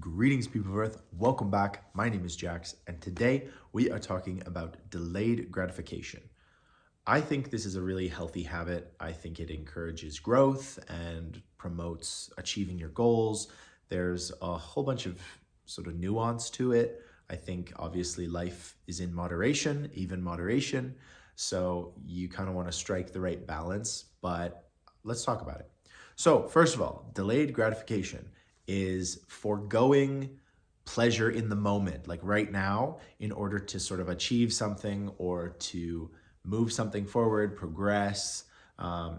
Greetings, people of Earth. Welcome back. My name is Jax, and today we are talking about delayed gratification. I think this is a really healthy habit. I think it encourages growth and promotes achieving your goals. There's a whole bunch of sort of nuance to it. I think obviously life is in moderation, even moderation. So you kind of want to strike the right balance, but let's talk about it. So, first of all, delayed gratification is foregoing pleasure in the moment, like right now, in order to sort of achieve something or to move something forward, progress.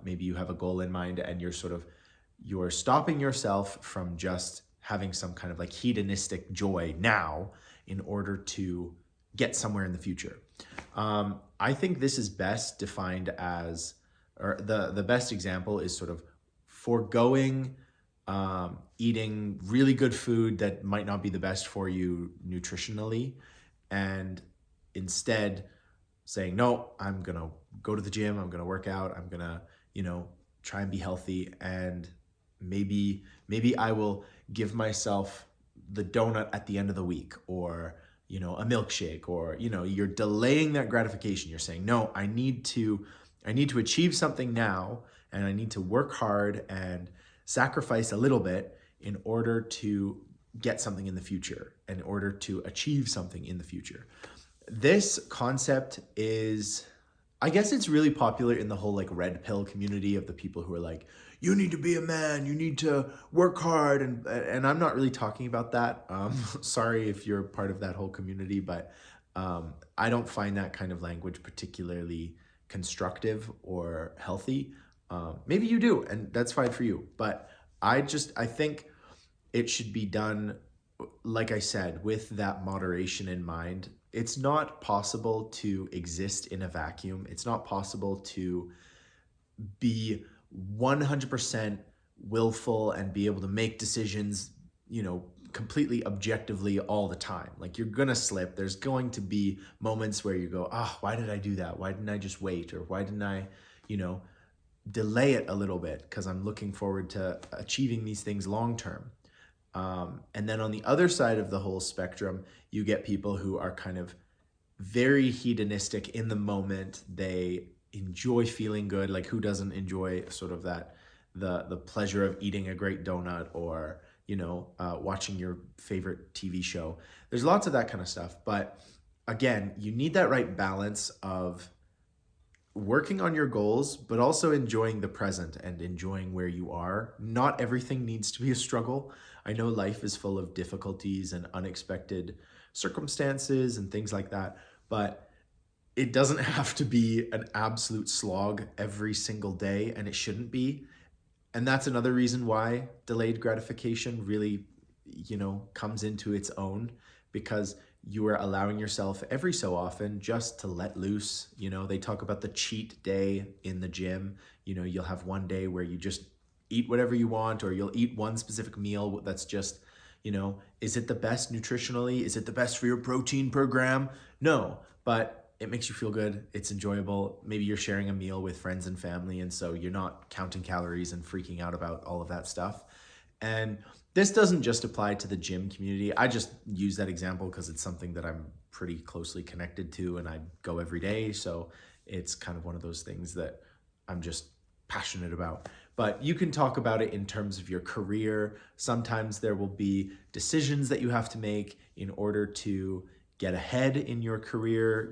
Maybe you have a goal in mind and you're stopping yourself from just having some kind of like hedonistic joy now in order to get somewhere in the future. I think this is best defined as, or the best example is sort of foregoing eating really good food that might not be the best for you nutritionally, and instead saying, no, I'm gonna go to the gym, I'm gonna work out, I'm gonna, try and be healthy, and maybe I will give myself the donut at the end of the week, or a milkshake, or you're delaying that gratification. You're saying, no, I need to achieve something now, and I need to work hard and sacrifice a little bit in order to get something in the future, in order to achieve something in the future. This concept is, I guess it's really popular in the whole like red pill community of the people who are like, you need to be a man, you need to work hard. And I'm not really talking about that. Sorry if you're part of that whole community, but I don't find that kind of language particularly constructive or healthy. Maybe you do, and that's fine for you. But I think it should be done, like I said, with that moderation in mind. It's not possible to exist in a vacuum. It's not possible to be 100% willful and be able to make decisions, completely objectively all the time. Like, you're gonna slip. There's going to be moments where you go, why did I do that? Why didn't I just wait? Or why didn't I, delay it a little bit because I'm looking forward to achieving these things long term. And then on the other side of the whole spectrum, you get people who are kind of very hedonistic in the moment. They enjoy feeling good. Like, who doesn't enjoy sort of that, the pleasure of eating a great donut, or, watching your favorite TV show. There's lots of that kind of stuff. But again, you need that right balance of working on your goals, but also enjoying the present and enjoying where you are. Not everything needs to be a struggle. I know life is full of difficulties and unexpected circumstances and things like that, but it doesn't have to be an absolute slog every single day, and it shouldn't be. And that's another reason why delayed gratification really, comes into its own, because you are allowing yourself every so often just to let loose. They talk about the cheat day in the gym. You'll have one day where you just eat whatever you want, or you'll eat one specific meal that's just, is it the best nutritionally? Is it the best for your protein per gram? No, but it makes you feel good. It's enjoyable. Maybe you're sharing a meal with friends and family, and so you're not counting calories and freaking out about all of that stuff. And this doesn't just apply to the gym community. I just use that example because it's something that I'm pretty closely connected to, and I go every day. So it's kind of one of those things that I'm just passionate about. But you can talk about it in terms of your career. Sometimes there will be decisions that you have to make in order to get ahead in your career.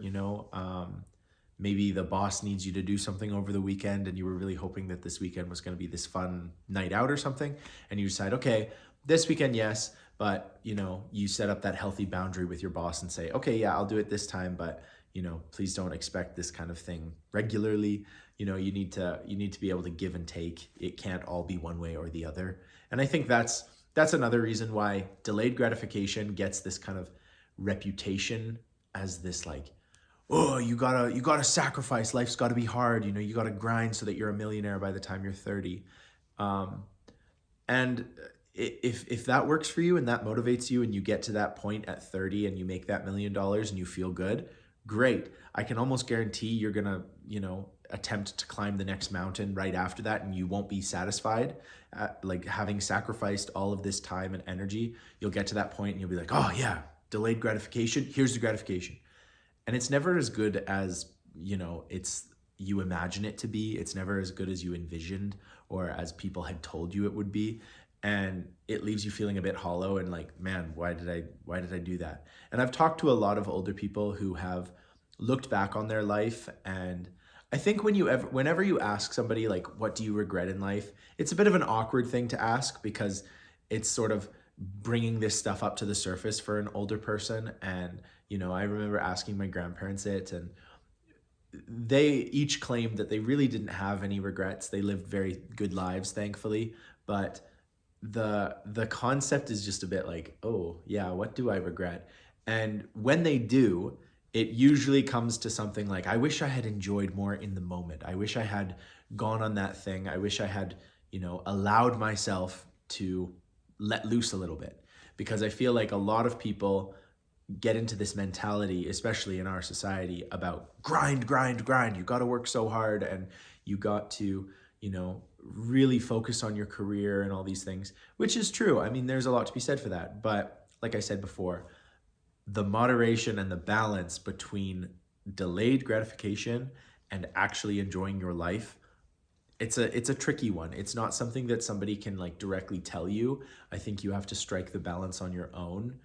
Maybe the boss needs you to do something over the weekend, and you were really hoping that this weekend was going to be this fun night out or something. And you decide, okay, this weekend, yes, but you set up that healthy boundary with your boss and say, okay, yeah, I'll do it this time, but please don't expect this kind of thing regularly. You need to be able to give and take. It can't all be one way or the other. And I think that's another reason why delayed gratification gets this kind of reputation as this like, oh, you gotta sacrifice. Life's gotta be hard. You gotta grind so that you're a millionaire by the time you're 30. And if that works for you and that motivates you, and you get to that point at 30 and you make that $1 million and you feel good, great. I can almost guarantee you're gonna, attempt to climb the next mountain right after that, and you won't be satisfied. Like having sacrificed all of this time and energy, you'll get to that point and you'll be like, oh yeah, delayed gratification, here's the gratification. And it's never as good as, it's you imagine it to be. It's never as good as you envisioned or as people had told you it would be. And it leaves you feeling a bit hollow and like, man, why did I do that? And I've talked to a lot of older people who have looked back on their life, and I think whenever you ask somebody like, what do you regret in life? It's a bit of an awkward thing to ask because it's sort of bringing this stuff up to the surface for an older person. And, I remember asking my grandparents it, and they each claimed that they really didn't have any regrets. They lived very good lives, thankfully. But the concept is just a bit like, oh yeah, what do I regret? And when they do, it usually comes to something like, I wish I had enjoyed more in the moment. I wish I had gone on that thing. I wish I had, allowed myself to let loose a little bit. Because I feel like a lot of people get into this mentality, especially in our society, about grind, grind, grind. You got to work so hard, and you got to, really focus on your career and all these things, which is true. I mean, there's a lot to be said for that. But like I said before, the moderation and the balance between delayed gratification and actually enjoying your life, it's a tricky one. It's not something that somebody can like directly tell you. I think you have to strike the balance on your own.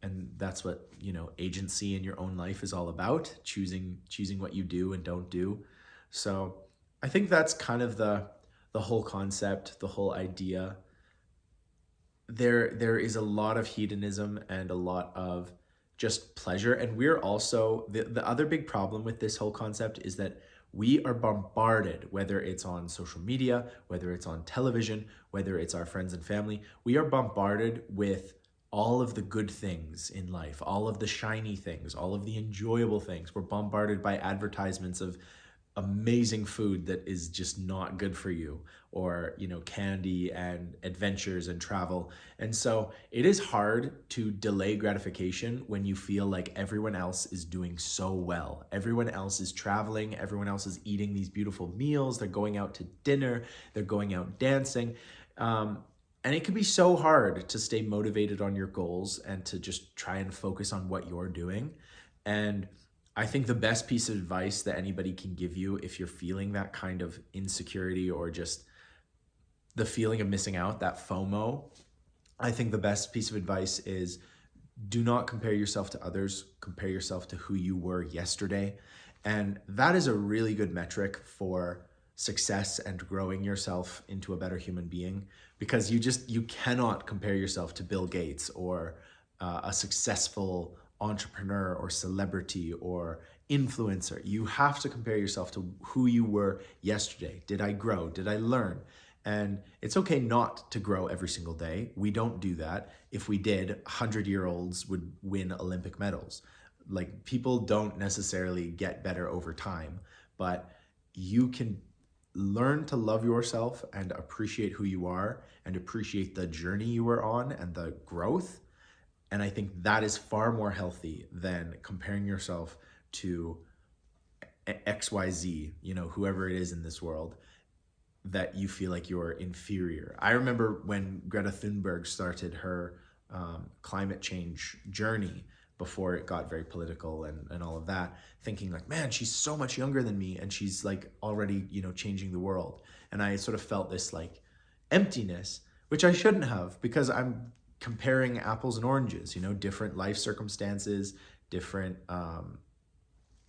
And that's what, agency in your own life is all about, choosing what you do and don't do. So I think that's kind of the whole concept, the whole idea. There is a lot of hedonism and a lot of just pleasure. And we're also, the other big problem with this whole concept is that we are bombarded, whether it's on social media, whether it's on television, whether it's our friends and family, we are bombarded with all of the good things in life, all of the shiny things, all of the enjoyable things. We're bombarded by advertisements of amazing food that is just not good for you, or candy and adventures and travel. And so it is hard to delay gratification when you feel like everyone else is doing so well. Everyone else is traveling, everyone else is eating these beautiful meals, they're going out to dinner, they're going out dancing. And it can be so hard to stay motivated on your goals and to just try and focus on what you're doing. And I think the best piece of advice that anybody can give you if you're feeling that kind of insecurity or just the feeling of missing out, that FOMO, I think the best piece of advice is do not compare yourself to others, compare yourself to who you were yesterday. And that is a really good metric for success and growing yourself into a better human being, because you cannot compare yourself to Bill Gates or a successful entrepreneur or celebrity or influencer. You have to compare yourself to who you were yesterday. Did I grow? Did I learn? And it's okay not to grow every single day. We don't do that. If we did, 100-year-olds would win Olympic medals. Like, people don't necessarily get better over time, but you can learn to love yourself and appreciate who you are and appreciate the journey you were on and the growth. And I think that is far more healthy than comparing yourself to XYZ, whoever it is in this world, that you feel like you're inferior. I remember when Greta Thunberg started her climate change journey before it got very political and all of that, thinking like, man, she's so much younger than me and she's like already, changing the world. And I sort of felt this like emptiness, which I shouldn't have, because I'm comparing apples and oranges, different life circumstances, different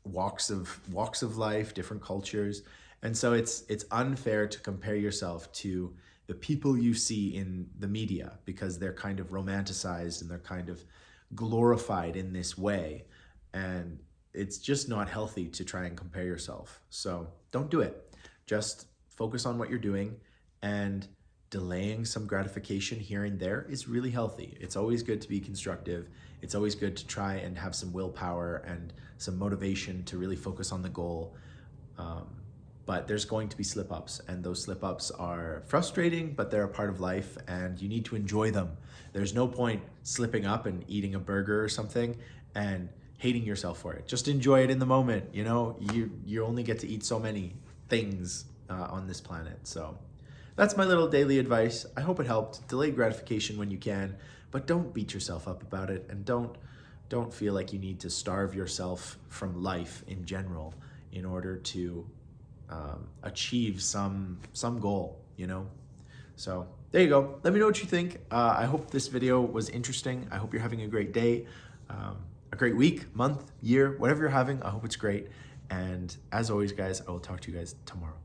walks of life, different cultures. And so it's unfair to compare yourself to the people you see in the media, because they're kind of romanticized and they're kind of glorified in this way. And it's just not healthy to try and compare yourself. So don't do it. Just focus on what you're doing, and delaying some gratification here and there is really healthy. It's always good to be constructive. It's always good to try and have some willpower and some motivation to really focus on the goal. But there's going to be slip-ups, and those slip-ups are frustrating, but they're a part of life and you need to enjoy them. There's no point slipping up and eating a burger or something and hating yourself for it. Just enjoy it in the moment. You know, you only get to eat so many things on this planet. So that's my little daily advice. I hope it helped. Delay gratification when you can, but don't beat yourself up about it, and don't feel like you need to starve yourself from life in general in order to achieve some goal, you know? So there you go. Let me know what you think. I hope this video was interesting. I hope you're having a great day, a great week, month, year, whatever you're having. I hope it's great. And as always, guys, I will talk to you guys tomorrow.